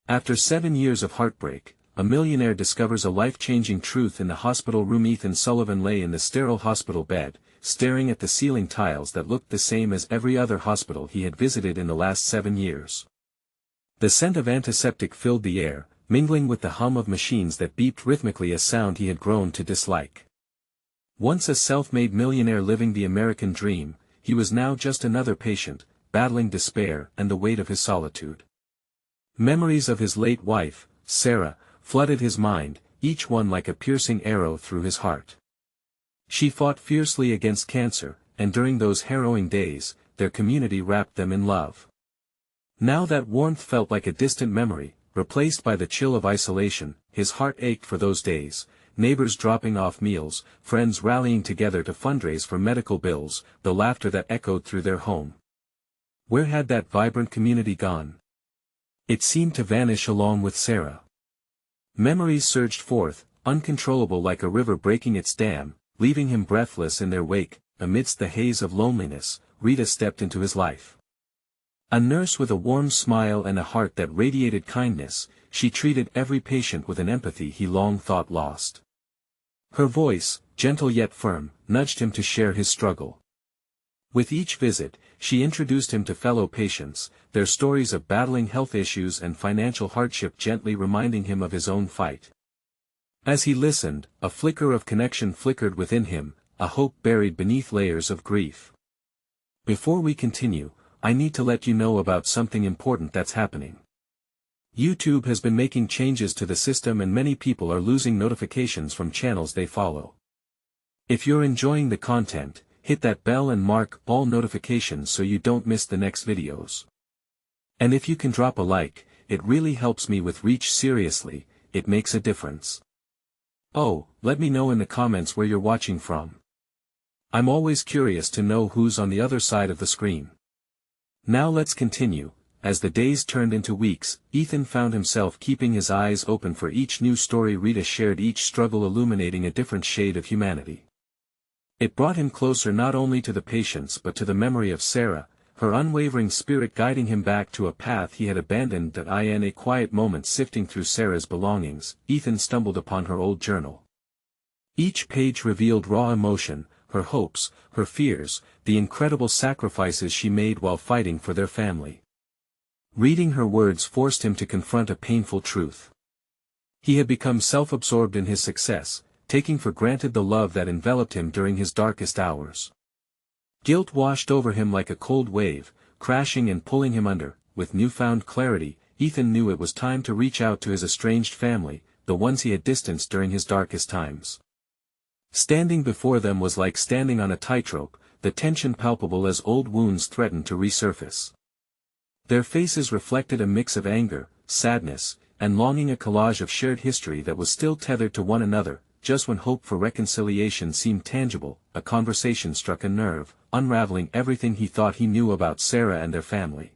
After 7 years of heartbreak, a millionaire discovers a life-changing truth in the hospital room. Ethan Sullivan lay in the sterile hospital bed, staring at the ceiling tiles that looked the same as every other hospital he had visited in the last 7 years. The scent of antiseptic filled the air, mingling with the hum of machines that beeped rhythmically, a sound he had grown to dislike. Once a self-made millionaire living the American dream, he was now just another patient, battling despair and the weight of his solitude. Memories of his late wife, Sarah, flooded his mind, each one like a piercing arrow through his heart. She fought fiercely against cancer, and during those harrowing days, their community wrapped them in love. Now that warmth felt like a distant memory, replaced by the chill of isolation. His heart ached for those days, neighbors dropping off meals, friends rallying together to fundraise for medical bills, the laughter that echoed through their home. Where had that vibrant community gone? It seemed to vanish along with Sarah. Memories surged forth, uncontrollable like a river breaking its dam, leaving him breathless in their wake. Amidst the haze of loneliness, Rita stepped into his life. A nurse with a warm smile and a heart that radiated kindness, she treated every patient with an empathy he long thought lost. Her voice, gentle yet firm, nudged him to share his struggle. With each visit, she introduced him to fellow patients, their stories of battling health issues and financial hardship gently reminding him of his own fight. As he listened, a flicker of connection flickered within him, a hope buried beneath layers of grief. Before we continue, I need to let you know about something important that's happening. YouTube has been making changes to the system and many people are losing notifications from channels they follow. If you're enjoying the content, hit that bell and mark all notifications so you don't miss the next videos. And if you can drop a like, it really helps me with reach. Seriously, it makes a difference. Oh, let me know in the comments where you're watching from. I'm always curious to know who's on the other side of the screen. Now let's continue. As the days turned into weeks, Ethan found himself keeping his eyes open for each new story Rita shared, each struggle illuminating a different shade of humanity. It brought him closer not only to the patients but to the memory of Sarah, her unwavering spirit guiding him back to a path he had abandoned. In a quiet moment sifting through Sarah's belongings, Ethan stumbled upon her old journal. Each page revealed raw emotion, her hopes, her fears, the incredible sacrifices she made while fighting for their family. Reading her words forced him to confront a painful truth. He had become self-absorbed in his success, taking for granted the love that enveloped him during his darkest hours. Guilt washed over him like a cold wave, crashing and pulling him under. With newfound clarity, Ethan knew it was time to reach out to his estranged family, the ones he had distanced during his darkest times. Standing before them was like standing on a tightrope, the tension palpable as old wounds threatened to resurface. Their faces reflected a mix of anger, sadness, and longing, a collage of shared history that was still tethered to one another. Just when hope for reconciliation seemed tangible, a conversation struck a nerve, unraveling everything he thought he knew about Sarah and their family.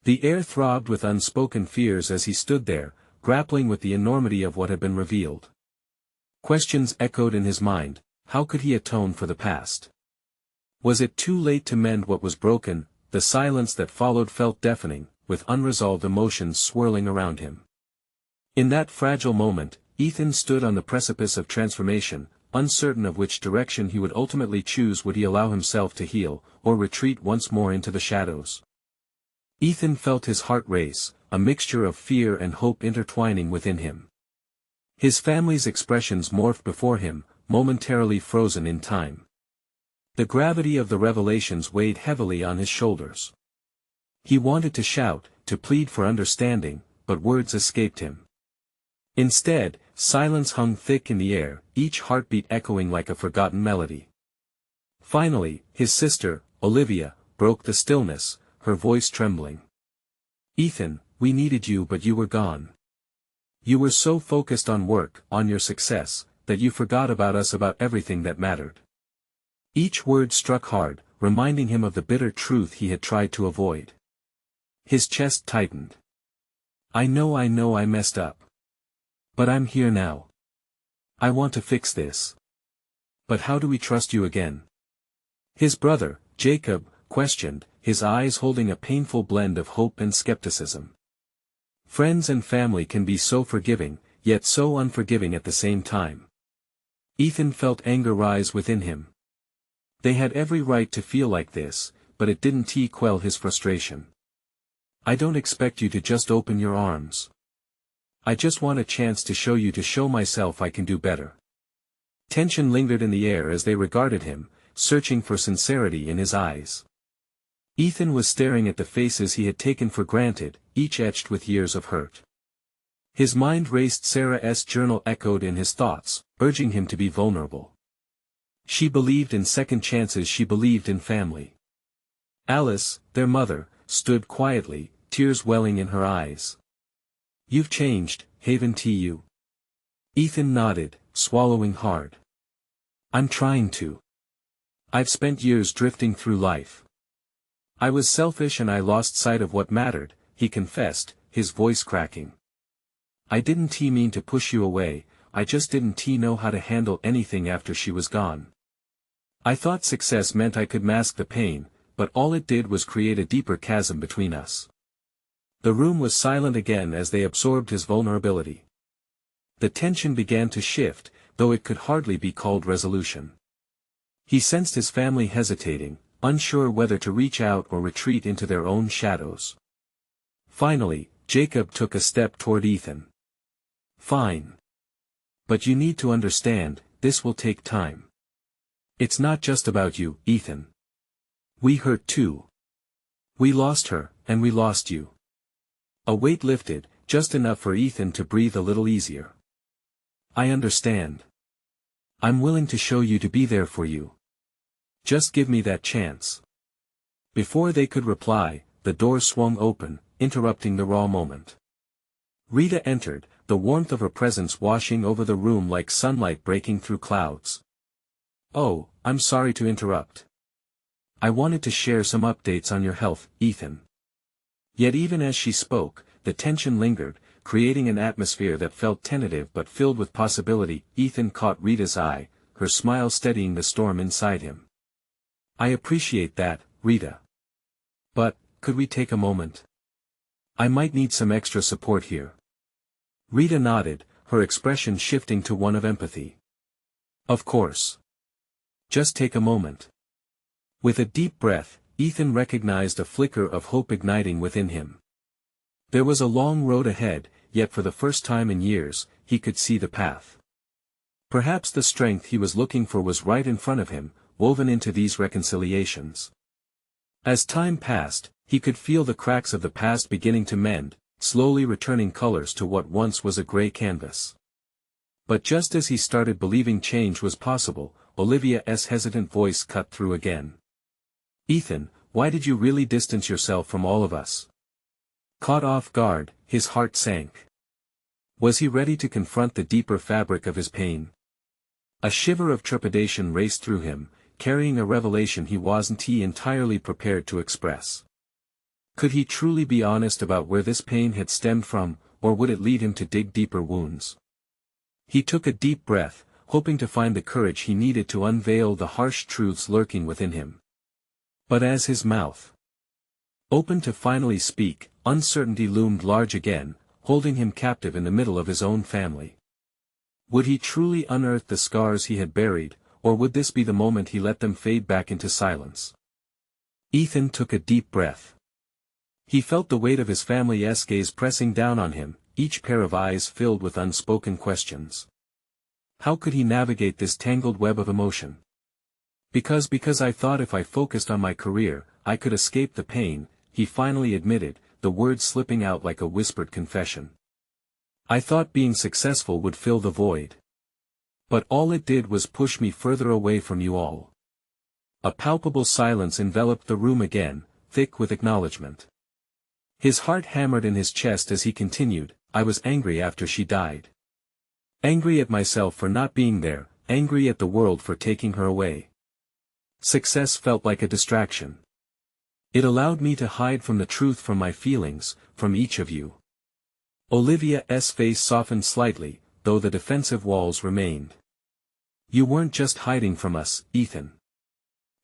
The air throbbed with unspoken fears as he stood there, grappling with the enormity of what had been revealed. Questions echoed in his mind. How could he atone for the past? Was it too late to mend what was broken? The silence that followed felt deafening, with unresolved emotions swirling around him. In that fragile moment, Ethan stood on the precipice of transformation, uncertain of which direction he would ultimately choose. Would he allow himself to heal, or retreat once more into the shadows? Ethan felt his heart race, a mixture of fear and hope intertwining within him. His family's expressions morphed before him, momentarily frozen in time. The gravity of the revelations weighed heavily on his shoulders. He wanted to shout, to plead for understanding, but words escaped him. Instead, silence hung thick in the air, each heartbeat echoing like a forgotten melody. Finally, his sister, Olivia, broke the stillness, her voice trembling. "Ethan, we needed you, but you were gone. You were so focused on work, on your success, that you forgot about us, about everything that mattered." Each word struck hard, reminding him of the bitter truth he had tried to avoid. His chest tightened. I know I messed up. But I'm here now. I want to fix this. But how do we trust you again? His brother, Jacob, questioned, his eyes holding a painful blend of hope and skepticism. Friends and family can be so forgiving, yet so unforgiving at the same time. Ethan felt anger rise within him. They had every right to feel like this, but it didn't quell his frustration. I don't expect you to just open your arms. I just want a chance to show myself I can do better. Tension lingered in the air as they regarded him, searching for sincerity in his eyes. Ethan was staring at the faces he had taken for granted, each etched with years of hurt. His mind raced. Sarah's journal echoed in his thoughts, urging him to be vulnerable. She believed in second chances, she believed in family. Alice, their mother, stood quietly, tears welling in her eyes. You've changed, haven't you? Ethan nodded, swallowing hard. I'm trying to. I've spent years drifting through life. I was selfish and I lost sight of what mattered, he confessed, his voice cracking. I didn't mean to push you away, I just didn't know how to handle anything after she was gone. I thought success meant I could mask the pain, but all it did was create a deeper chasm between us. The room was silent again as they absorbed his vulnerability. The tension began to shift, though it could hardly be called resolution. He sensed his family hesitating, unsure whether to reach out or retreat into their own shadows. Finally, Jacob took a step toward Ethan. Fine. But you need to understand, this will take time. It's not just about you, Ethan. We hurt too. We lost her, and we lost you. A weight lifted, just enough for Ethan to breathe a little easier. I understand. I'm willing to show you to be there for you. Just give me that chance. Before they could reply, the door swung open, interrupting the raw moment. Rita entered, the warmth of her presence washing over the room like sunlight breaking through clouds. Oh, I'm sorry to interrupt. I wanted to share some updates on your health, Ethan. Yet even as she spoke, the tension lingered, creating an atmosphere that felt tentative but filled with possibility. Ethan caught Rita's eye, her smile steadying the storm inside him. I appreciate that, Rita. But, could we take a moment? I might need some extra support here. Rita nodded, her expression shifting to one of empathy. Of course. Just take a moment. With a deep breath, Ethan recognized a flicker of hope igniting within him. There was a long road ahead, yet for the first time in years, he could see the path. Perhaps the strength he was looking for was right in front of him, woven into these reconciliations. As time passed, he could feel the cracks of the past beginning to mend, slowly returning colors to what once was a gray canvas. But just as he started believing change was possible, Olivia's hesitant voice cut through again. Ethan, why did you really distance yourself from all of us? Caught off guard, his heart sank. Was he ready to confront the deeper fabric of his pain? A shiver of trepidation raced through him, carrying a revelation he wasn't entirely prepared to express. Could he truly be honest about where this pain had stemmed from, or would it lead him to dig deeper wounds? He took a deep breath, hoping to find the courage he needed to unveil the harsh truths lurking within him. But as his mouth opened to finally speak, uncertainty loomed large again, holding him captive in the middle of his own family. Would he truly unearth the scars he had buried, or would this be the moment he let them fade back into silence? Ethan took a deep breath. He felt the weight of his family's gaze pressing down on him, each pair of eyes filled with unspoken questions. How could he navigate this tangled web of emotion? Because I thought if I focused on my career, I could escape the pain, he finally admitted, the words slipping out like a whispered confession. I thought being successful would fill the void. But all it did was push me further away from you all. A palpable silence enveloped the room again, thick with acknowledgement. His heart hammered in his chest as he continued, I was angry after she died. Angry at myself for not being there, angry at the world for taking her away. Success felt like a distraction. It allowed me to hide from the truth, from my feelings, from each of you. Olivia's face softened slightly, though the defensive walls remained. You weren't just hiding from us, Ethan.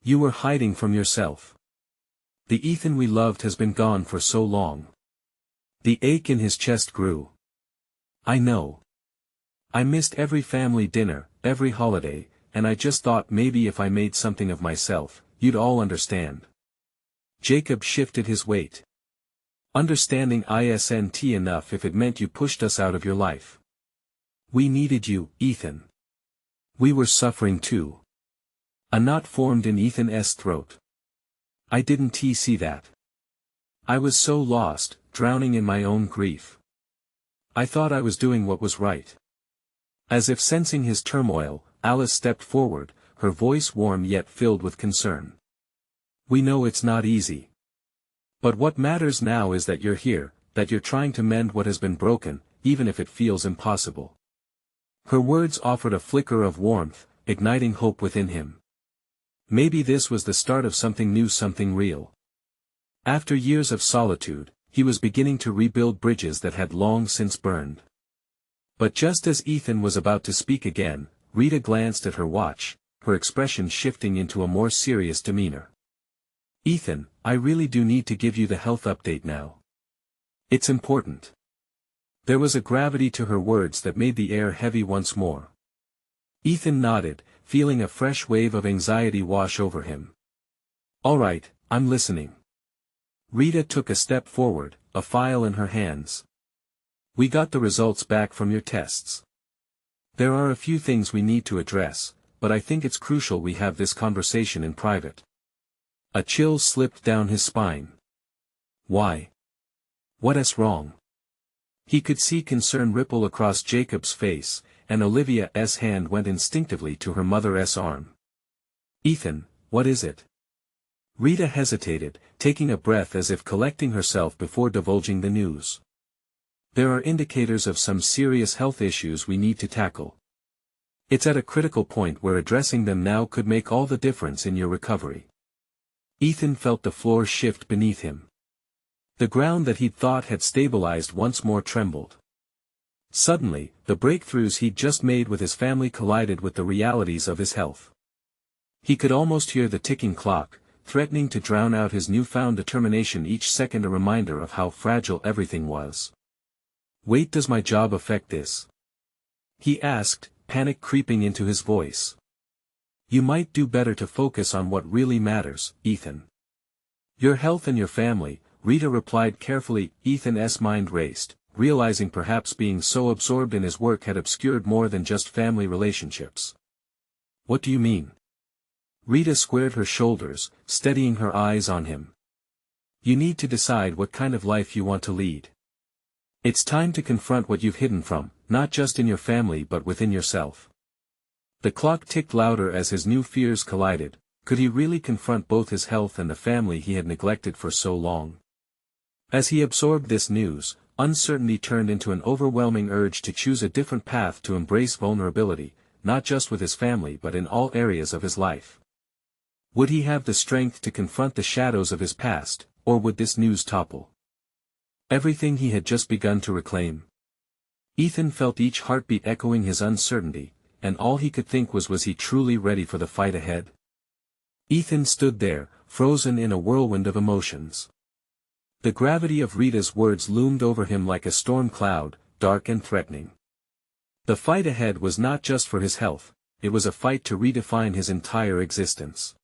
You were hiding from yourself. The Ethan we loved has been gone for so long. The ache in his chest grew. I know. I missed every family dinner, every holiday, and I just thought maybe if I made something of myself, you'd all understand. Jacob shifted his weight. Understanding isn't enough if it meant you pushed us out of your life. We needed you, Ethan. We were suffering too. A knot formed in Ethan's throat. I didn't see that. I was so lost, drowning in my own grief. I thought I was doing what was right. As if sensing his turmoil, Alice stepped forward, her voice warm yet filled with concern. We know it's not easy. But what matters now is that you're here, that you're trying to mend what has been broken, even if it feels impossible. Her words offered a flicker of warmth, igniting hope within him. Maybe this was the start of something new, something real. After years of solitude, he was beginning to rebuild bridges that had long since burned. But just as Ethan was about to speak again, Rita glanced at her watch, her expression shifting into a more serious demeanor. Ethan, I really do need to give you the health update now. It's important. There was a gravity to her words that made the air heavy once more. Ethan nodded, feeling a fresh wave of anxiety wash over him. All right, I'm listening. Rita took a step forward, a file in her hands. We got the results back from your tests. There are a few things we need to address, but I think it's crucial we have this conversation in private. A chill slipped down his spine. Why? What's wrong? He could see concern ripple across Jacob's face, and Olivia's hand went instinctively to her mother's arm. Ethan, what is it? Rita hesitated, taking a breath as if collecting herself before divulging the news. There are indicators of some serious health issues we need to tackle. It's at a critical point where addressing them now could make all the difference in your recovery. Ethan felt the floor shift beneath him. The ground that he'd thought had stabilized once more trembled. Suddenly, the breakthroughs he'd just made with his family collided with the realities of his health. He could almost hear the ticking clock, threatening to drown out his newfound determination, each second a reminder of how fragile everything was. Wait, does my job affect this? He asked, panic creeping into his voice. You might do better to focus on what really matters, Ethan. Your health and your family, Rita replied carefully. Ethan's mind raced, realizing perhaps being so absorbed in his work had obscured more than just family relationships. What do you mean? Rita squared her shoulders, steadying her eyes on him. You need to decide what kind of life you want to lead. It's time to confront what you've hidden from, not just in your family but within yourself. The clock ticked louder as his new fears collided. Could he really confront both his health and the family he had neglected for so long? As he absorbed this news, uncertainty turned into an overwhelming urge to choose a different path, to embrace vulnerability, not just with his family but in all areas of his life. Would he have the strength to confront the shadows of his past, or would this news topple everything he had just begun to reclaim? Ethan felt each heartbeat echoing his uncertainty, and all he could think was he truly ready for the fight ahead? Ethan stood there, frozen in a whirlwind of emotions. The gravity of Rita's words loomed over him like a storm cloud, dark and threatening. The fight ahead was not just for his health, it was a fight to redefine his entire existence.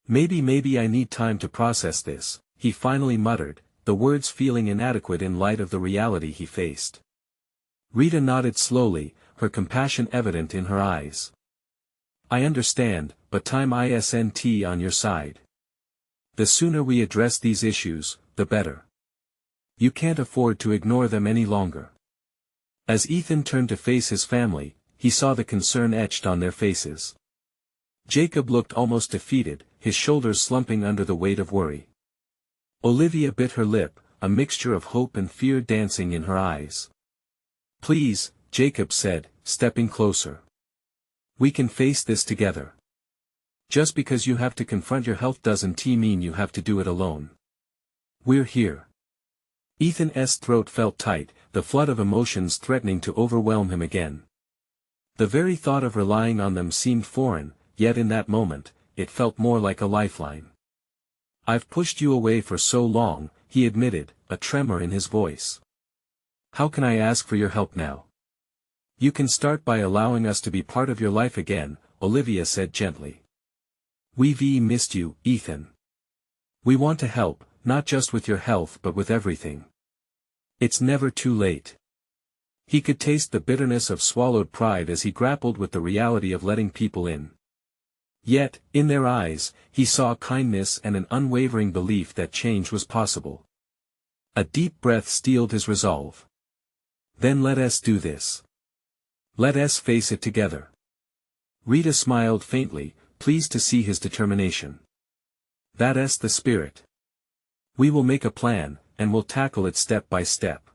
Maybe I need time to process this, he finally muttered, the words feeling inadequate in light of the reality he faced. Rita nodded slowly, her compassion evident in her eyes. I understand, but time isn't on your side. The sooner we address these issues, the better. You can't afford to ignore them any longer. As Ethan turned to face his family, he saw the concern etched on their faces. Jacob looked almost defeated, his shoulders slumping under the weight of worry. Olivia bit her lip, a mixture of hope and fear dancing in her eyes. Please, Jacob said, stepping closer. We can face this together. Just because you have to confront your health doesn't mean you have to do it alone. We're here. Ethan's throat felt tight, the flood of emotions threatening to overwhelm him again. The very thought of relying on them seemed foreign, yet in that moment, it felt more like a lifeline. I've pushed you away for so long, he admitted, a tremor in his voice. How can I ask for your help now? You can start by allowing us to be part of your life again, Olivia said gently. We've missed you, Ethan. We want to help, not just with your health but with everything. It's never too late. He could taste the bitterness of swallowed pride as he grappled with the reality of letting people in. Yet, in their eyes, he saw kindness and an unwavering belief that change was possible. A deep breath steeled his resolve. Then let us do this. Let us face it together. Rita smiled faintly, pleased to see his determination. That's the spirit. We will make a plan, and we'll tackle it step by step.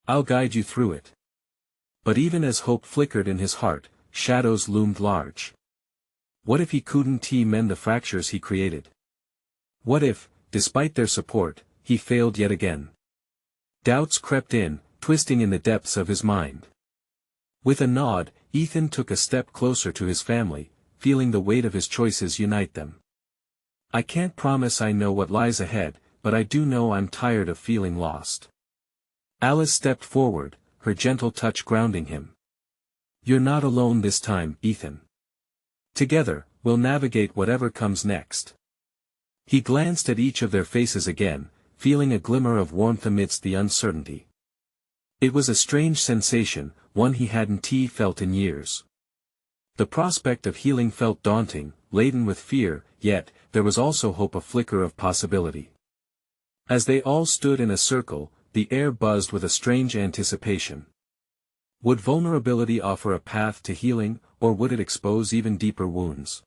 I'll guide you through it. But even as hope flickered in his heart, shadows loomed large. What if he couldn't mend the fractures he created? What if, despite their support, he failed yet again? Doubts crept in, twisting in the depths of his mind. With a nod, Ethan took a step closer to his family, feeling the weight of his choices unite them. I can't promise I know what lies ahead, but I do know I'm tired of feeling lost. Alice stepped forward, her gentle touch grounding him. You're not alone this time, Ethan. Together, we'll navigate whatever comes next. He glanced at each of their faces again, feeling a glimmer of warmth amidst the uncertainty. It was a strange sensation, one he hadn't felt in years. The prospect of healing felt daunting, laden with fear, yet, there was also hope, a flicker of possibility. As they all stood in a circle, the air buzzed with a strange anticipation. Would vulnerability offer a path to healing, or would it expose even deeper wounds?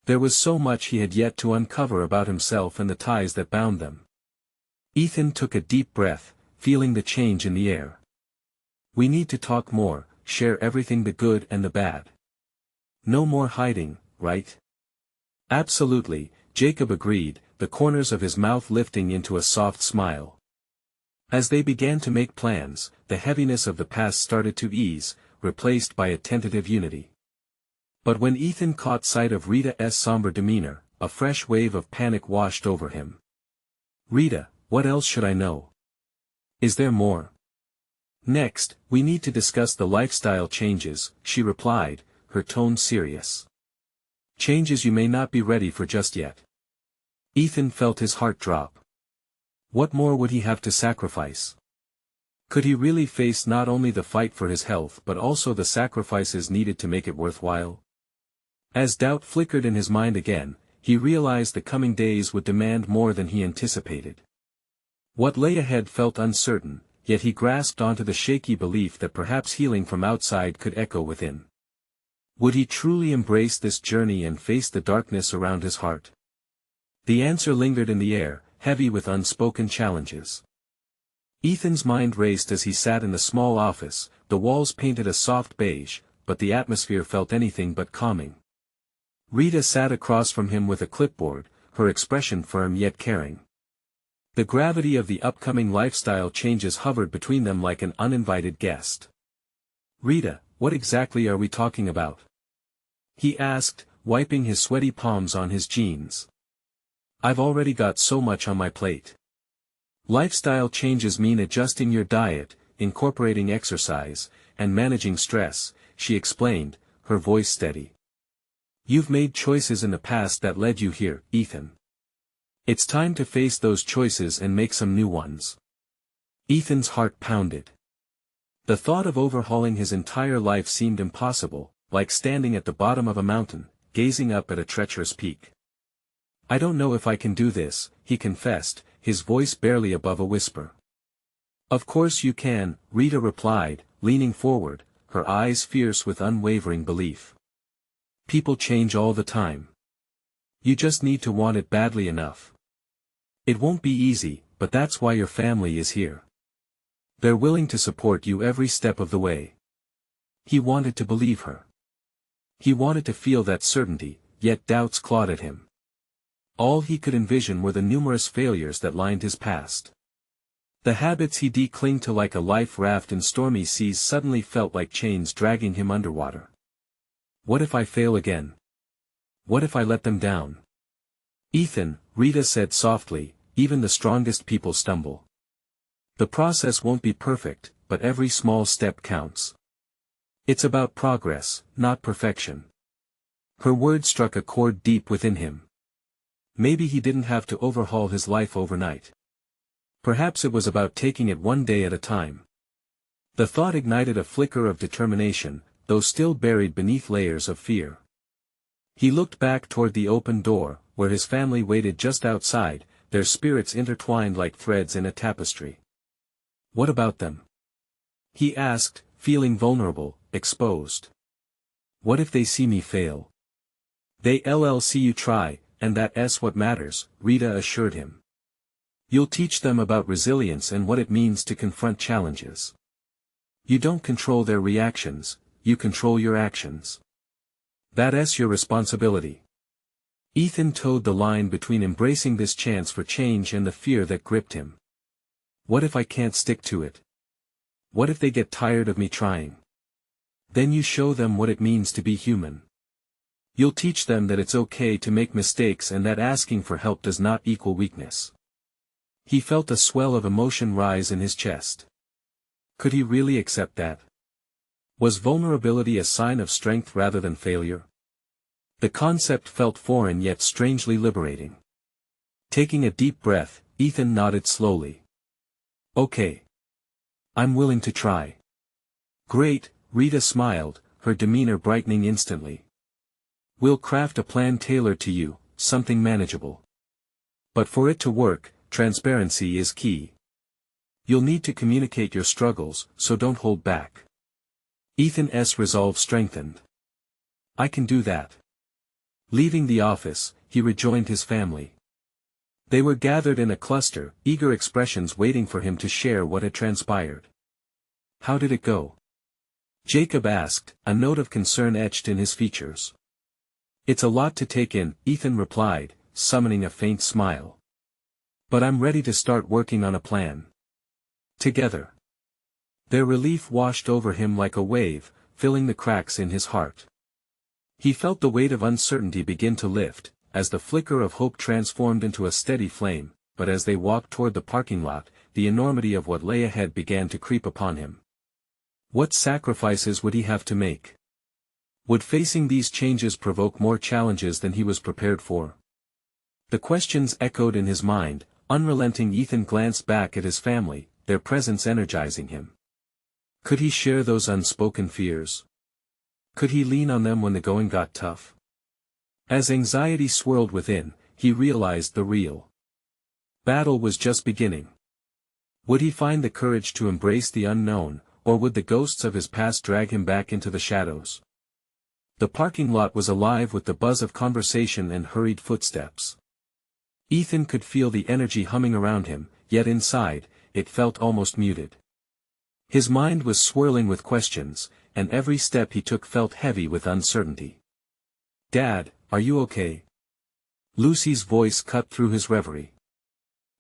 There was so much he had yet to uncover about himself and the ties that bound them. Ethan took a deep breath, feeling the change in the air. We need to talk more, share everything, the good and the bad. No more hiding, right? Absolutely, Jacob agreed, the corners of his mouth lifting into a soft smile. As they began to make plans, the heaviness of the past started to ease, replaced by a tentative unity. But when Ethan caught sight of Rita's somber demeanor, a fresh wave of panic washed over him. Rita, what else should I know? Is there more? Next, we need to discuss the lifestyle changes, she replied, her tone serious. Changes you may not be ready for just yet. Ethan felt his heart drop. What more would he have to sacrifice? Could he really face not only the fight for his health but also the sacrifices needed to make it worthwhile? As doubt flickered in his mind again, he realized the coming days would demand more than he anticipated. What lay ahead felt uncertain, yet he grasped onto the shaky belief that perhaps healing from outside could echo within. Would he truly embrace this journey and face the darkness around his heart? The answer lingered in the air, heavy with unspoken challenges. Ethan's mind raced as he sat in the small office, the walls painted a soft beige, but the atmosphere felt anything but calming. Rita sat across from him with a clipboard, her expression firm yet caring. The gravity of the upcoming lifestyle changes hovered between them like an uninvited guest. Rita, what exactly are we talking about? He asked, wiping his sweaty palms on his jeans. I've already got so much on my plate. Lifestyle changes mean adjusting your diet, incorporating exercise, and managing stress, she explained, her voice steady. You've made choices in the past that led you here, Ethan. It's time to face those choices and make some new ones. Ethan's heart pounded. The thought of overhauling his entire life seemed impossible, like standing at the bottom of a mountain, gazing up at a treacherous peak. I don't know if I can do this, he confessed, his voice barely above a whisper. Of course you can, Rita replied, leaning forward, her eyes fierce with unwavering belief. People change all the time. You just need to want it badly enough. It won't be easy, but that's why your family is here. They're willing to support you every step of the way. He wanted to believe her. He wanted to feel that certainty, yet doubts clawed at him. All he could envision were the numerous failures that lined his past. The habits he'd clung to like a life raft in stormy seas suddenly felt like chains dragging him underwater. What if I fail again? What if I let them down? Ethan, Rita said softly, even the strongest people stumble. The process won't be perfect, but every small step counts. It's about progress, not perfection. Her words struck a chord deep within him. Maybe he didn't have to overhaul his life overnight. Perhaps it was about taking it one day at a time. The thought ignited a flicker of determination, though still buried beneath layers of fear. He looked back toward the open door, where his family waited just outside, their spirits intertwined like threads in a tapestry. What about them? He asked, feeling vulnerable, exposed. What if they see me fail? They'll see you try, and that's what matters, Rita assured him. You'll teach them about resilience and what it means to confront challenges. You don't control their reactions, you control your actions. That's your responsibility. Ethan towed the line between embracing this chance for change and the fear that gripped him. What if I can't stick to it? What if they get tired of me trying? Then you show them what it means to be human. You'll teach them that it's okay to make mistakes and that asking for help does not equal weakness. He felt a swell of emotion rise in his chest. Could he really accept that? Was vulnerability a sign of strength rather than failure? The concept felt foreign yet strangely liberating. Taking a deep breath, Ethan nodded slowly. Okay. I'm willing to try. Great, Rita smiled, her demeanor brightening instantly. We'll craft a plan tailored to you, something manageable. But for it to work, transparency is key. You'll need to communicate your struggles, so don't hold back. Ethan's resolve strengthened. I can do that. Leaving the office, he rejoined his family. They were gathered in a cluster, eager expressions waiting for him to share what had transpired. How did it go? Jacob asked, a note of concern etched in his features. It's a lot to take in, Ethan replied, summoning a faint smile. But I'm ready to start working on a plan. Together. Their relief washed over him like a wave, filling the cracks in his heart. He felt the weight of uncertainty begin to lift, as the flicker of hope transformed into a steady flame, but as they walked toward the parking lot, the enormity of what lay ahead began to creep upon him. What sacrifices would he have to make? Would facing these changes provoke more challenges than he was prepared for? The questions echoed in his mind. Unrelenting, Ethan glanced back at his family, their presence energizing him. Could he share those unspoken fears? Could he lean on them when the going got tough? As anxiety swirled within, he realized the real battle was just beginning. Would he find the courage to embrace the unknown, or would the ghosts of his past drag him back into the shadows? The parking lot was alive with the buzz of conversation and hurried footsteps. Ethan could feel the energy humming around him, yet inside, it felt almost muted. His mind was swirling with questions, and every step he took felt heavy with uncertainty. Dad, are you okay? Lucy's voice cut through his reverie.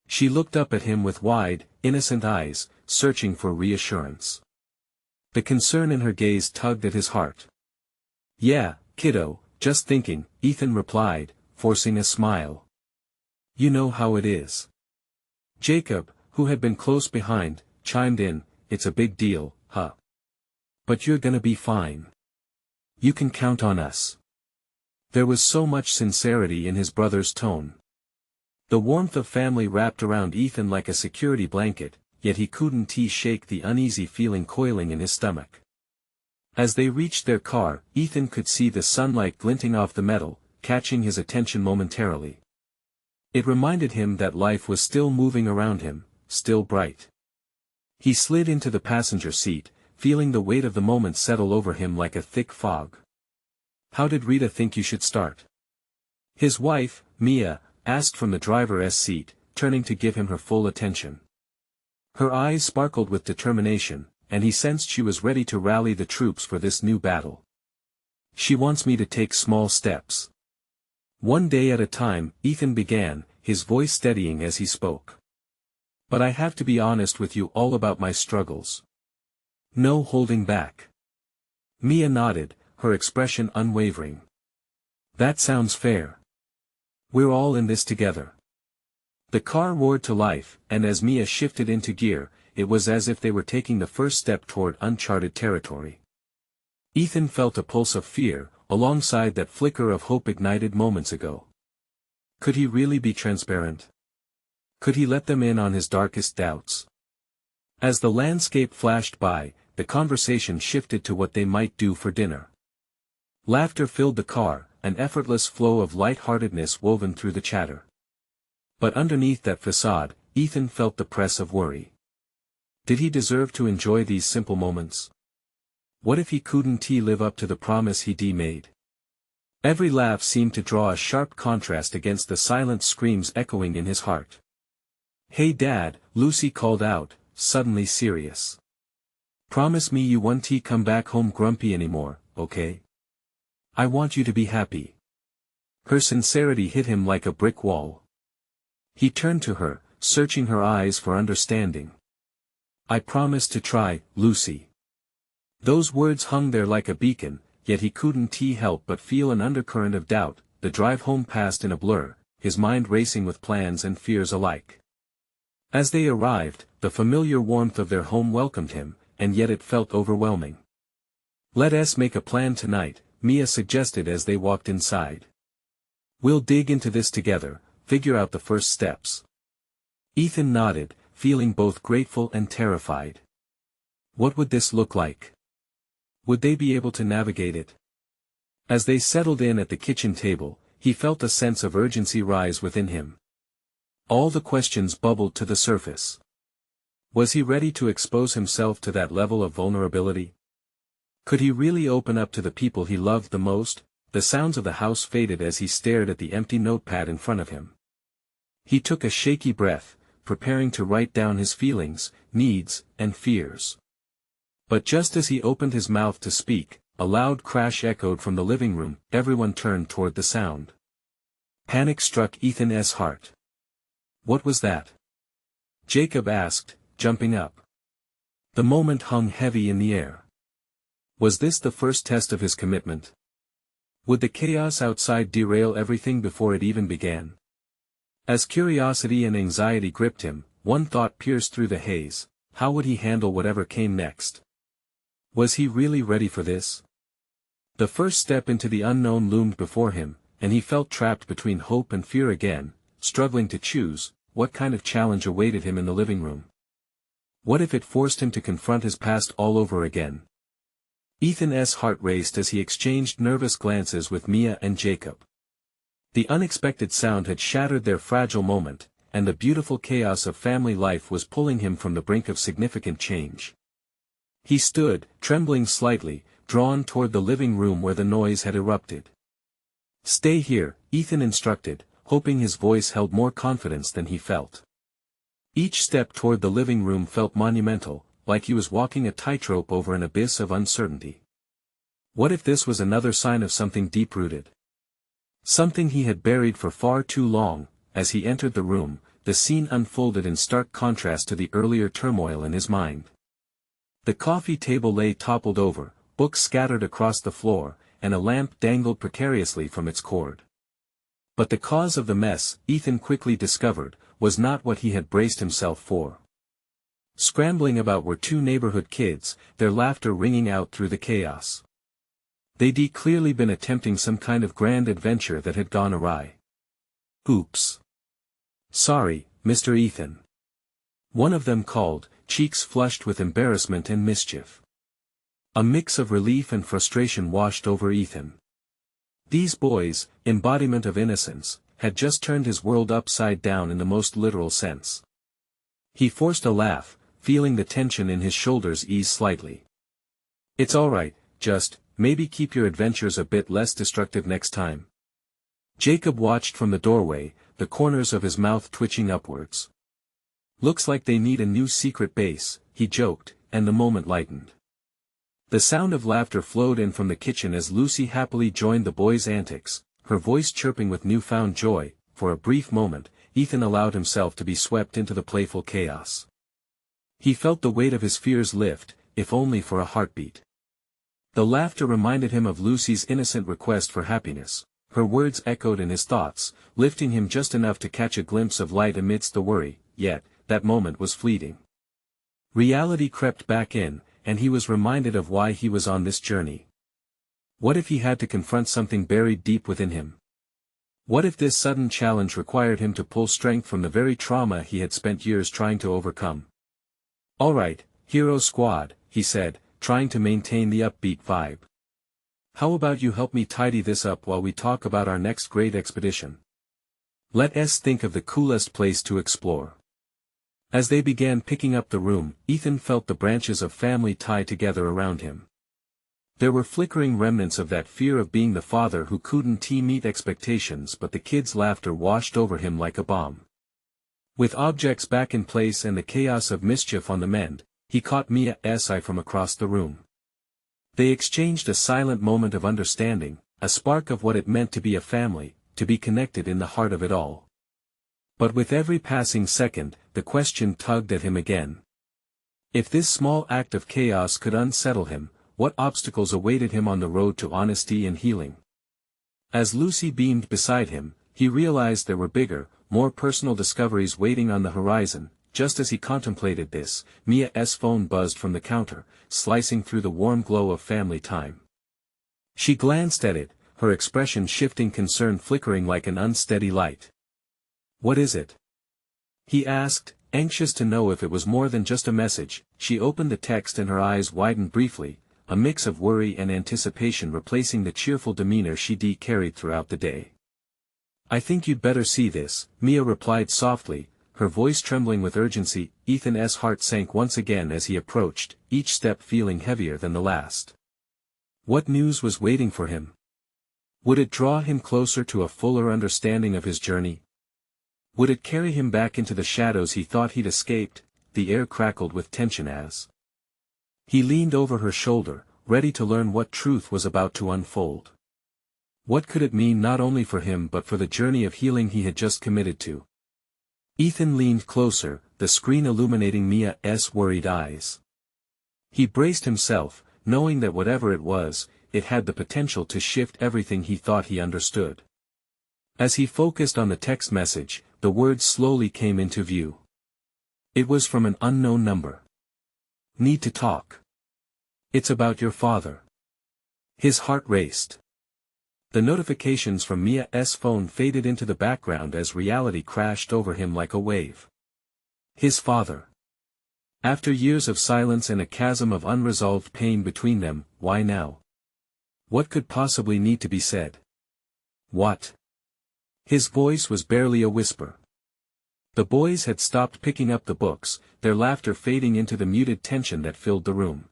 She looked up at him with wide, innocent eyes, searching for reassurance. The concern in her gaze tugged at his heart. Yeah, kiddo, just thinking, Ethan replied, forcing a smile. You know how it is. Jacob, who had been close behind, chimed in, it's a big deal, huh? But you're gonna be fine. You can count on us. There was so much sincerity in his brother's tone. The warmth of family wrapped around Ethan like a security blanket, yet he couldn't shake the uneasy feeling coiling in his stomach. As they reached their car, Ethan could see the sunlight glinting off the metal, catching his attention momentarily. It reminded him that life was still moving around him, still bright. He slid into the passenger seat, feeling the weight of the moment settle over him like a thick fog. How did Rita think you should start? His wife, Mia, asked from the driver's seat, turning to give him her full attention. Her eyes sparkled with determination, and he sensed she was ready to rally the troops for this new battle. She wants me to take small steps. One day at a time, Ethan began, his voice steadying as he spoke. But I have to be honest with you all about my struggles. No holding back. Mia nodded, her expression unwavering. That sounds fair. We're all in this together. The car roared to life, and as Mia shifted into gear, it was as if they were taking the first step toward uncharted territory. Ethan felt a pulse of fear, alongside that flicker of hope ignited moments ago. Could he really be transparent? Could he let them in on his darkest doubts? As the landscape flashed by, the conversation shifted to what they might do for dinner. Laughter filled the car, an effortless flow of light-heartedness woven through the chatter. But underneath that facade, Ethan felt the press of worry. Did he deserve to enjoy these simple moments? What if he couldn't live up to the promise he'd made? Every laugh seemed to draw a sharp contrast against the silent screams echoing in his heart. "Hey Dad," Lucy called out, suddenly serious. "Promise me you won't come back home grumpy anymore, okay? I want you to be happy." Her sincerity hit him like a brick wall. He turned to her, searching her eyes for understanding. "I promise to try, Lucy." Those words hung there like a beacon, yet he couldn't help but feel an undercurrent of doubt. The drive home passed in a blur, his mind racing with plans and fears alike. As they arrived, the familiar warmth of their home welcomed him, and yet it felt overwhelming. "Let us make a plan tonight," Mia suggested as they walked inside. "We'll dig into this together, figure out the first steps." Ethan nodded, feeling both grateful and terrified. What would this look like? Would they be able to navigate it? As they settled in at the kitchen table, he felt a sense of urgency rise within him. All the questions bubbled to the surface. Was he ready to expose himself to that level of vulnerability? Could he really open up to the people he loved the most? The sounds of the house faded as he stared at the empty notepad in front of him. He took a shaky breath, preparing to write down his feelings, needs, and fears. But just as he opened his mouth to speak, a loud crash echoed from the living room. Everyone turned toward the sound. Panic struck Ethan's heart. "What was that?" Jacob asked, jumping up. The moment hung heavy in the air. Was this the first test of his commitment? Would the chaos outside derail everything before it even began? As curiosity and anxiety gripped him, one thought pierced through the haze: how would he handle whatever came next? Was he really ready for this? The first step into the unknown loomed before him, and he felt trapped between hope and fear again, struggling to choose. What kind of challenge awaited him in the living room? What if it forced him to confront his past all over again? Ethan's heart raced as he exchanged nervous glances with Mia and Jacob. The unexpected sound had shattered their fragile moment, and the beautiful chaos of family life was pulling him from the brink of significant change. He stood, trembling slightly, drawn toward the living room where the noise had erupted. "Stay here," Ethan instructed, hoping his voice held more confidence than he felt. Each step toward the living room felt monumental, like he was walking a tightrope over an abyss of uncertainty. What if this was another sign of something deep-rooted? Something he had buried for far too long. As he entered the room, the scene unfolded in stark contrast to the earlier turmoil in his mind. The coffee table lay toppled over, books scattered across the floor, and a lamp dangled precariously from its cord. But the cause of the mess, Ethan quickly discovered, was not what he had braced himself for. Scrambling about were two neighborhood kids, their laughter ringing out through the chaos. They'd clearly been attempting some kind of grand adventure that had gone awry. "Oops. Sorry, Mr. Ethan." One of them called, cheeks flushed with embarrassment and mischief. A mix of relief and frustration washed over Ethan. These boys, embodiment of innocence, had just turned his world upside down in the most literal sense. He forced a laugh, feeling the tension in his shoulders ease slightly. "It's alright, just, maybe keep your adventures a bit less destructive next time." Jacob watched from the doorway, the corners of his mouth twitching upwards. "Looks like they need a new secret base," he joked, and the moment lightened. The sound of laughter flowed in from the kitchen as Lucy happily joined the boys' antics, her voice chirping with newfound joy. For a brief moment, Ethan allowed himself to be swept into the playful chaos. He felt the weight of his fears lift, if only for a heartbeat. The laughter reminded him of Lucy's innocent request for happiness, Her words echoed in his thoughts, lifting him just enough to catch a glimpse of light amidst the worry, yet, that moment was fleeting. Reality crept back in, and he was reminded of why he was on this journey. What if he had to confront something buried deep within him? What if this sudden challenge required him to pull strength from the very trauma he had spent years trying to overcome? "All right, hero squad," he said, trying to maintain the upbeat vibe. "How about you help me tidy this up while we talk about our next great expedition? Let's think of the coolest place to explore." As they began picking up the room, Ethan felt the branches of family tie together around him. There were flickering remnants of that fear of being the father who couldn't meet expectations, but the kids' laughter washed over him like a bomb. With objects back in place and the chaos of mischief on the mend, he caught Mia's eye from across the room. They exchanged a silent moment of understanding, a spark of what it meant to be a family, to be connected in the heart of it all. But with every passing second, the question tugged at him again. If this small act of chaos could unsettle him, what obstacles awaited him on the road to honesty and healing? As Lucy beamed beside him, he realized there were bigger, more personal discoveries waiting on the horizon. Just as he contemplated this, Mia's phone buzzed from the counter, slicing through the warm glow of family time. She glanced at it, her expression shifting, concern flickering like an unsteady light. "What is it?" he asked, anxious to know if it was more than just a message. She opened the text and her eyes widened briefly, a mix of worry and anticipation replacing the cheerful demeanor she carried throughout the day. "I think you'd better see this," Mia replied softly, her voice trembling with urgency. Ethan's heart sank once again as he approached, each step feeling heavier than the last. What news was waiting for him? Would it draw him closer to a fuller understanding of his journey? Would it carry him back into the shadows he thought he'd escaped? The air crackled with tension as he leaned over her shoulder, ready to learn what truth was about to unfold. What could it mean not only for him but for the journey of healing he had just committed to? Ethan leaned closer, the screen illuminating Mia's worried eyes. He braced himself, knowing that whatever it was, it had the potential to shift everything he thought he understood. As he focused on the text message, the words slowly came into view. It was from an unknown number. "Need to talk. It's about your father." His heart raced. The notifications from Mia's phone faded into the background as reality crashed over him like a wave. His father. After years of silence and a chasm of unresolved pain between them, why now? What could possibly need to be said? What? His voice was barely a whisper. The boys had stopped picking up the books, their laughter fading into the muted tension that filled the room.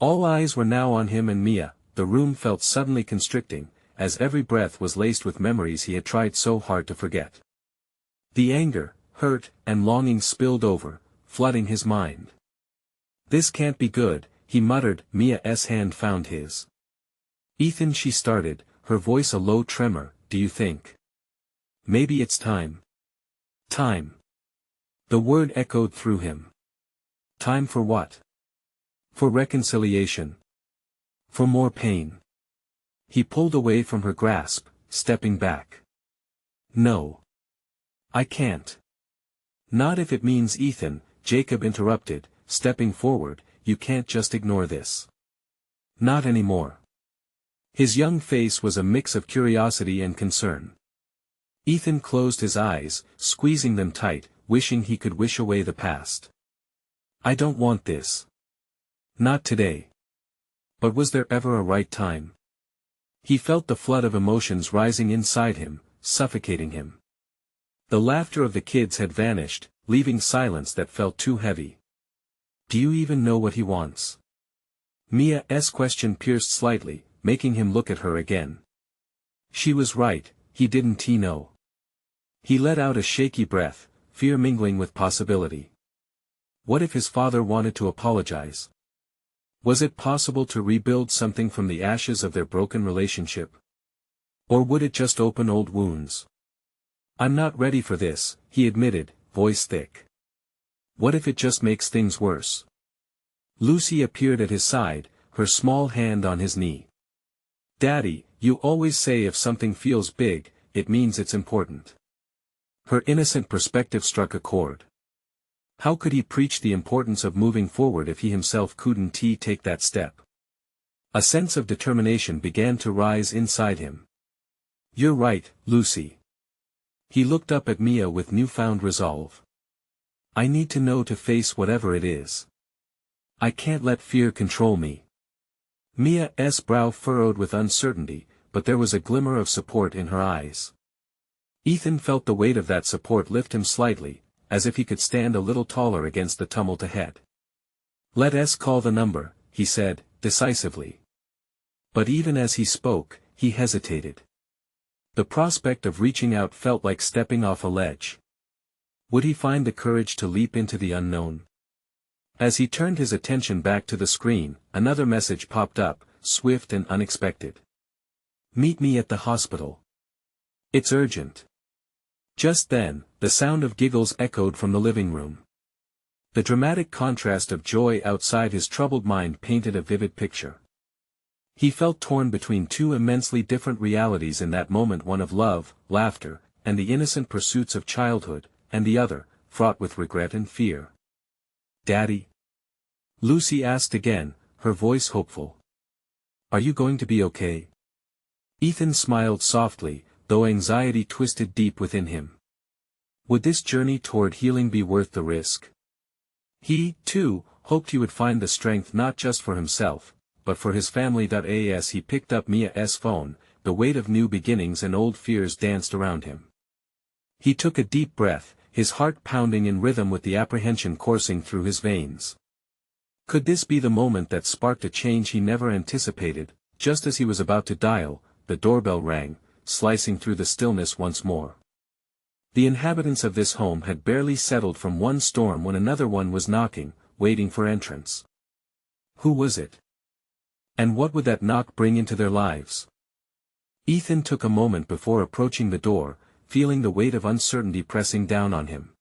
All eyes were now on him and Mia. The room felt suddenly constricting, as every breath was laced with memories he had tried so hard to forget. The anger, hurt, and longing spilled over, flooding his mind. "This can't be good," he muttered. Mia's hand found his. "Ethan," she started, her voice a low tremor, "do you think maybe it's time?" Time. The word echoed through him. Time for what? For reconciliation. For more pain. He pulled away from her grasp, stepping back. "No. I can't." "Not if it means Ethan," Jacob interrupted, stepping forward, "you can't just ignore this. Not anymore." His young face was a mix of curiosity and concern. Ethan closed his eyes, squeezing them tight, wishing he could wish away the past. "I don't want this. Not today." But was there ever a right time? He felt the flood of emotions rising inside him, suffocating him. The laughter of the kids had vanished, leaving silence that felt too heavy. "Do you even know what he wants?" Mia's question pierced slightly, making him look at her again. She was right, he didn't know. He let out a shaky breath, fear mingling with possibility. What if his father wanted to apologize? Was it possible to rebuild something from the ashes of their broken relationship? Or would it just open old wounds? "I'm not ready for this," he admitted, voice thick. "What if it just makes things worse?" Lucy appeared at his side, her small hand on his knee. "Daddy," you always say if something feels big, it means it's important. Her innocent perspective struck a chord. How could he preach the importance of moving forward if he himself couldn't take that step? A sense of determination began to rise inside him. You're right, Lucy. He looked up at Mia with newfound resolve. I need to know to face whatever it is. I can't let fear control me. Mia's brow furrowed with uncertainty, but there was a glimmer of support in her eyes. Ethan felt the weight of that support lift him slightly, as if he could stand a little taller against the tumult ahead. Let's call the number, he said, decisively. But even as he spoke, he hesitated. The prospect of reaching out felt like stepping off a ledge. Would he find the courage to leap into the unknown? As he turned his attention back to the screen, another message popped up, swift and unexpected. Meet me at the hospital. It's urgent. Just then, the sound of giggles echoed from the living room. The dramatic contrast of joy outside his troubled mind painted a vivid picture. He felt torn between two immensely different realities in that moment, one of love, laughter, and the innocent pursuits of childhood, and the other, fraught with regret and fear. Daddy? Lucy asked again, her voice hopeful. Are you going to be okay? Ethan smiled softly, though anxiety twisted deep within him. Would this journey toward healing be worth the risk? He, too, hoped he would find the strength not just for himself, but for his family. As he picked up Mia's phone, the weight of new beginnings and old fears danced around him. He took a deep breath, his heart pounding in rhythm with the apprehension coursing through his veins. Could this be the moment that sparked a change he never anticipated? Just as he was about to dial, the doorbell rang, slicing through the stillness once more. The inhabitants of this home had barely settled from one storm when another one was knocking, waiting for entrance. Who was it? And what would that knock bring into their lives? Ethan took a moment before approaching the door, feeling the weight of uncertainty pressing down on him.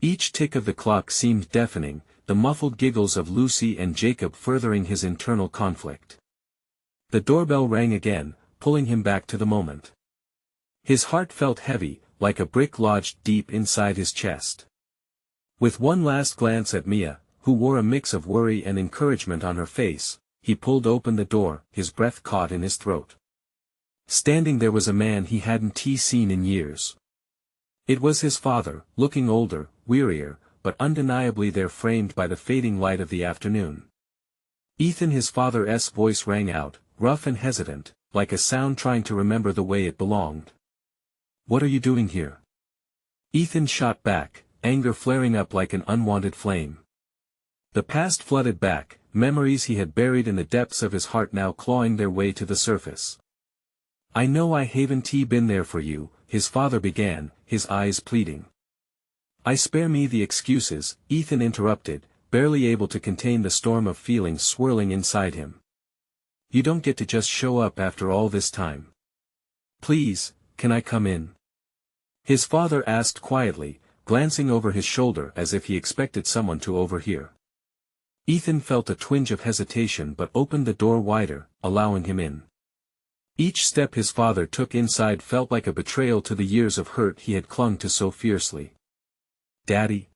Each tick of the clock seemed deafening, the muffled giggles of Lucy and Jacob furthering his internal conflict. The doorbell rang again, pulling him back to the moment. His heart felt heavy, like a brick lodged deep inside his chest. With one last glance at Mia, who wore a mix of worry and encouragement on her face, he pulled open the door, his breath caught in his throat. Standing there was a man he hadn't seen in years. It was his father, looking older, wearier, but undeniably there framed by the fading light of the afternoon. Ethan, his father's voice rang out, rough and hesitant, like a sound trying to remember the way it belonged. What are you doing here? Ethan shot back, anger flaring up like an unwanted flame. The past flooded back, memories he had buried in the depths of his heart now clawing their way to the surface. I know I haven't been there for you, his father began, his eyes pleading. I spare me the excuses, Ethan interrupted, barely able to contain the storm of feelings swirling inside him. You don't get to just show up after all this time. Please, can I come in? His father asked quietly, glancing over his shoulder as if he expected someone to overhear. Ethan felt a twinge of hesitation but opened the door wider, allowing him in. Each step his father took inside felt like a betrayal to the years of hurt he had clung to so fiercely. Daddy?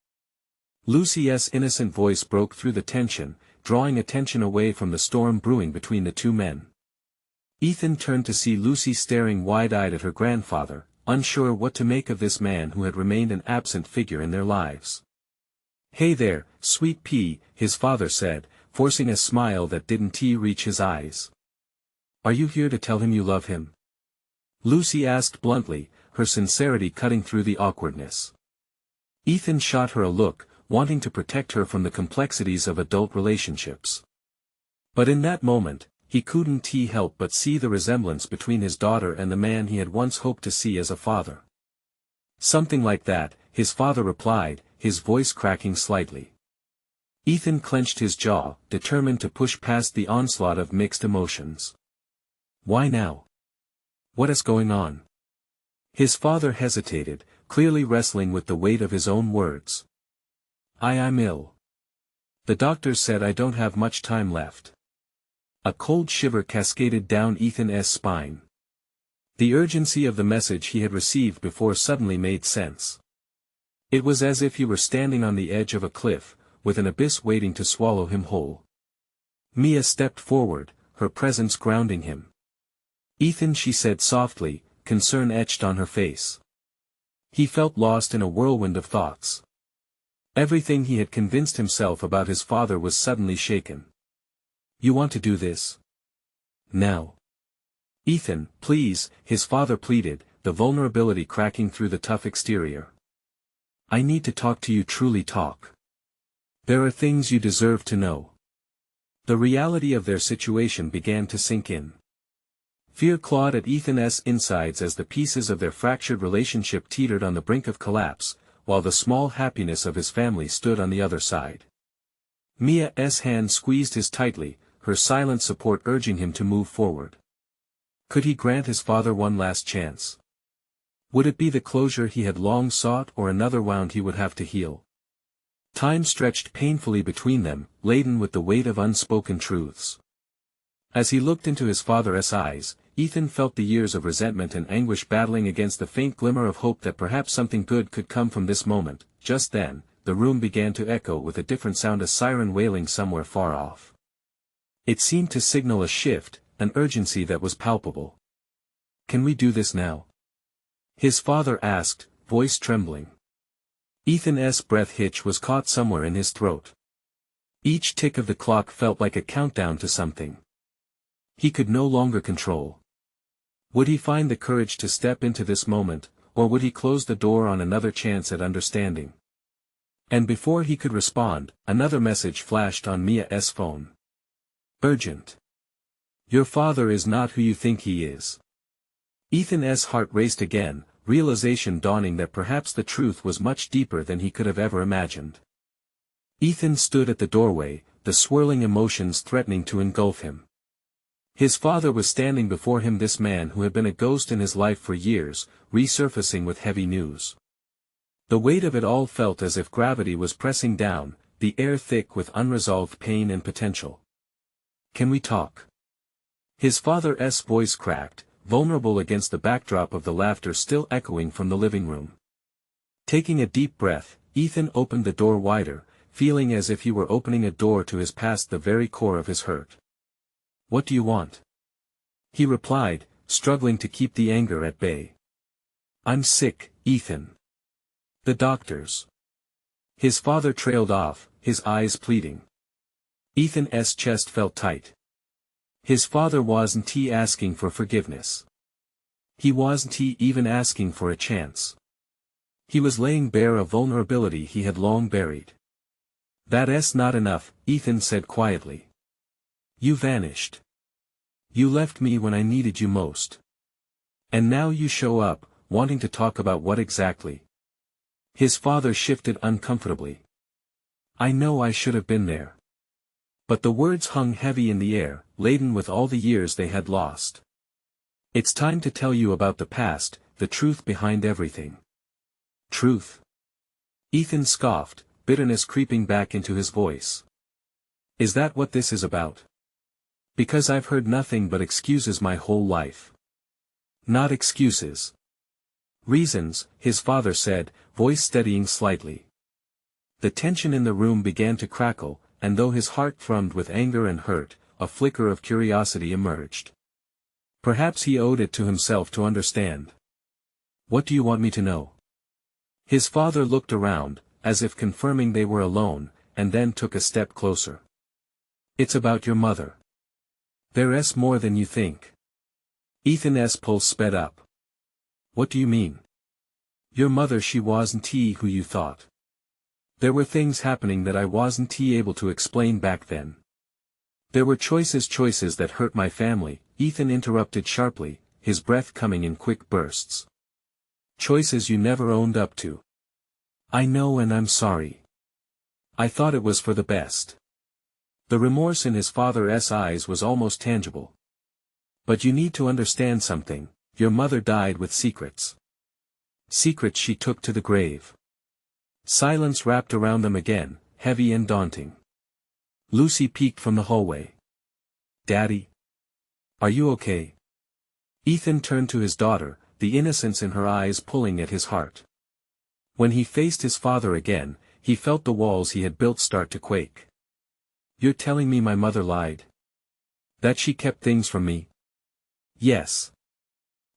Lucy's innocent voice broke through the tension, drawing attention away from the storm brewing between the two men. Ethan turned to see Lucy staring wide-eyed at her grandfather, unsure what to make of this man who had remained an absent figure in their lives. Hey there, sweet pea, his father said, forcing a smile that didn't reach his eyes. Are you here to tell him you love him? Lucy asked bluntly, her sincerity cutting through the awkwardness. Ethan shot her a look, wanting to protect her from the complexities of adult relationships. But in that moment, he couldn't help but see the resemblance between his daughter and the man he had once hoped to see as a father. Something like that, his father replied, his voice cracking slightly. Ethan clenched his jaw, determined to push past the onslaught of mixed emotions. Why now? What is going on? His father hesitated, clearly wrestling with the weight of his own words. I'm ill. The doctors said I don't have much time left. A cold shiver cascaded down Ethan's spine. The urgency of the message he had received before suddenly made sense. It was as if he were standing on the edge of a cliff, with an abyss waiting to swallow him whole. Mia stepped forward, her presence grounding him. "Ethan," she said softly, concern etched on her face. He felt lost in a whirlwind of thoughts. Everything he had convinced himself about his father was suddenly shaken. "You want to do this? Now?" "Ethan, please," his father pleaded, the vulnerability cracking through the tough exterior. "I need to talk to you, truly talk. There are things you deserve to know." The reality of their situation began to sink in. Fear clawed at Ethan's insides as the pieces of their fractured relationship teetered on the brink of collapse, while the small happiness of his family stood on the other side. Mia's hand squeezed his tightly, her silent support urging him to move forward. Could he grant his father one last chance? Would it be the closure he had long sought, or another wound he would have to heal? Time stretched painfully between them, laden with the weight of unspoken truths. As he looked into his father's eyes, Ethan felt the years of resentment and anguish battling against the faint glimmer of hope that perhaps something good could come from this moment. Just then, the room began to echo with a different sound, a siren wailing somewhere far off. It seemed to signal a shift, an urgency that was palpable. "Can we do this now?" his father asked, voice trembling. Ethan's breath hitch was caught somewhere in his throat. Each tick of the clock felt like a countdown to something he could no longer control. Would he find the courage to step into this moment, or would he close the door on another chance at understanding? And before he could respond, another message flashed on Mia's phone. "Urgent. Your father is not who you think he is." Ethan's heart raced again, realization dawning that perhaps the truth was much deeper than he could have ever imagined. Ethan stood at the doorway, the swirling emotions threatening to engulf him. His father was standing before him, this man who had been a ghost in his life for years, resurfacing with heavy news. The weight of it all felt as if gravity was pressing down, the air thick with unresolved pain and potential. "Can we talk?" his father's voice cracked, vulnerable against the backdrop of the laughter still echoing from the living room. Taking a deep breath, Ethan opened the door wider, feeling as if he were opening a door to his past, the very core of his hurt. "What do you want?" he replied, struggling to keep the anger at bay. "I'm sick, Ethan. The doctors." His father trailed off, his eyes pleading. Ethan's chest felt tight. His father wasn't he asking for forgiveness. He wasn't he even asking for a chance. He was laying bare a vulnerability he had long buried. "That's not enough," Ethan said quietly. "You vanished. You left me when I needed you most. And now you show up, wanting to talk about what exactly?" His father shifted uncomfortably. "I know I should have been there." But the words hung heavy in the air, laden with all the years they had lost. "It's time to tell you about the past, the truth behind everything." "Truth?" Ethan scoffed, bitterness creeping back into his voice. "Is that what this is about? Because I've heard nothing but excuses my whole life." "Not excuses. Reasons," his father said, voice steadying slightly. The tension in the room began to crackle, and though his heart thrummed with anger and hurt, a flicker of curiosity emerged. Perhaps he owed it to himself to understand. "What do you want me to know?" His father looked around, as if confirming they were alone, and then took a step closer. "It's about your mother. There's more than you think." Ethan's pulse sped up. "What do you mean?" "Your mother, she wasn't he who you thought. There were things happening that I wasn't he able to explain back then. There were choices that hurt my family," Ethan interrupted sharply, his breath coming in quick bursts. "Choices you never owned up to." "I know, and I'm sorry. I thought it was for the best." The remorse in his father's eyes was almost tangible. "But you need to understand something, your mother died with secrets. Secrets she took to the grave." Silence wrapped around them again, heavy and daunting. Lucy peeked from the hallway. Daddy? Are you okay? Ethan turned to his daughter, the innocence in her eyes pulling at his heart. When he faced his father again, he felt the walls he had built start to quake. You're telling me my mother lied? That she kept things from me? Yes.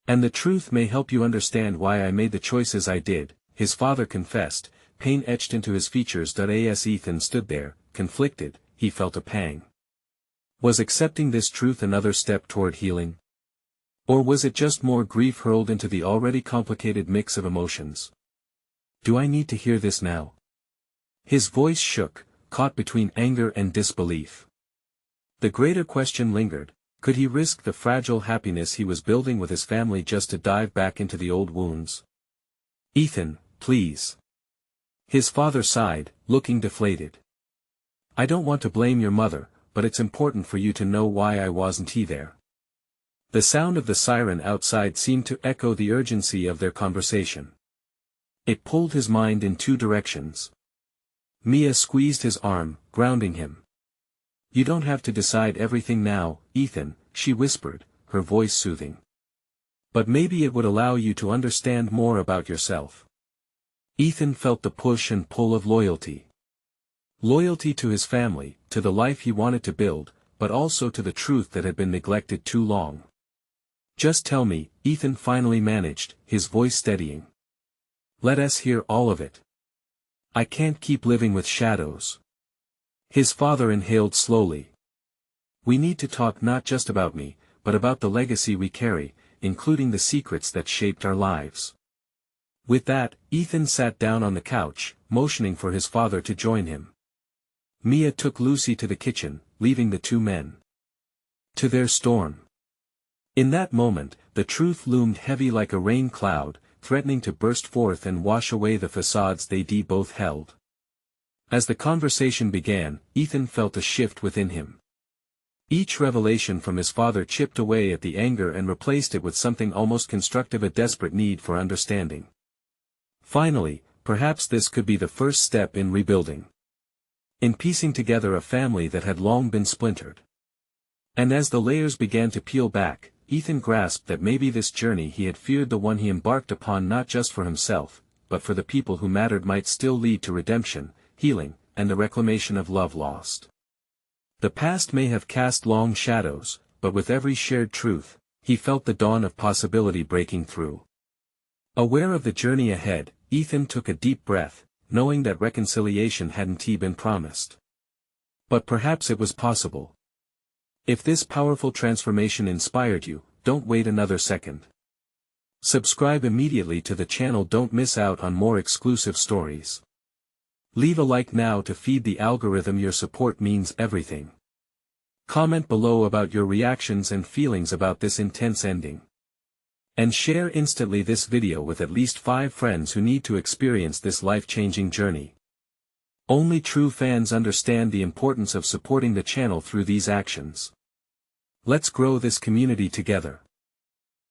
And the truth may help you understand why I made the choices I did, his father confessed, pain etched into his features. As Ethan stood there, conflicted, he felt a pang. Was accepting this truth another step toward healing? Or was it just more grief hurled into the already complicated mix of emotions? Do I need to hear this now? His voice shook, caught between anger and disbelief. The greater question lingered: could he risk the fragile happiness he was building with his family just to dive back into the old wounds? Ethan, please. His father sighed, looking deflated. I don't want to blame your mother, but it's important for you to know why I wasn't there. The sound of the siren outside seemed to echo the urgency of their conversation. It pulled his mind in two directions. Mia squeezed his arm, grounding him. You don't have to decide everything now, Ethan, she whispered, her voice soothing. But maybe it would allow you to understand more about yourself. Ethan felt the push and pull of loyalty. Loyalty to his family, to the life he wanted to build, but also to the truth that had been neglected too long. Just tell me, Ethan finally managed, his voice steadying. Let us hear all of it. I can't keep living with shadows. His father inhaled slowly. We need to talk not just about me, but about the legacy we carry, including the secrets that shaped our lives. With that, Ethan sat down on the couch, motioning for his father to join him. Mia took Lucy to the kitchen, leaving the two men to their storm. In that moment, the truth loomed heavy like a rain cloud, threatening to burst forth and wash away the facades they both held. As the conversation began, Ethan felt a shift within him. Each revelation from his father chipped away at the anger and replaced it with something almost constructive, a desperate need for understanding. Finally, perhaps this could be the first step in rebuilding. In piecing together a family that had long been splintered. And as the layers began to peel back, Ethan grasped that maybe this journey he had feared, the one he embarked upon not just for himself, but for the people who mattered, might still lead to redemption, healing, and the reclamation of love lost. The past may have cast long shadows, but with every shared truth, he felt the dawn of possibility breaking through. Aware of the journey ahead, Ethan took a deep breath, knowing that reconciliation hadn't been promised. But perhaps it was possible. If this powerful transformation inspired you, don't wait another second. Subscribe immediately to the channel. Don't miss out on more exclusive stories. Leave a like now to feed the algorithm. Your support means everything. Comment below about your reactions and feelings about this intense ending. And share instantly this video with at least 5 friends who need to experience this life-changing journey. Only true fans understand the importance of supporting the channel through these actions. Let's grow this community together.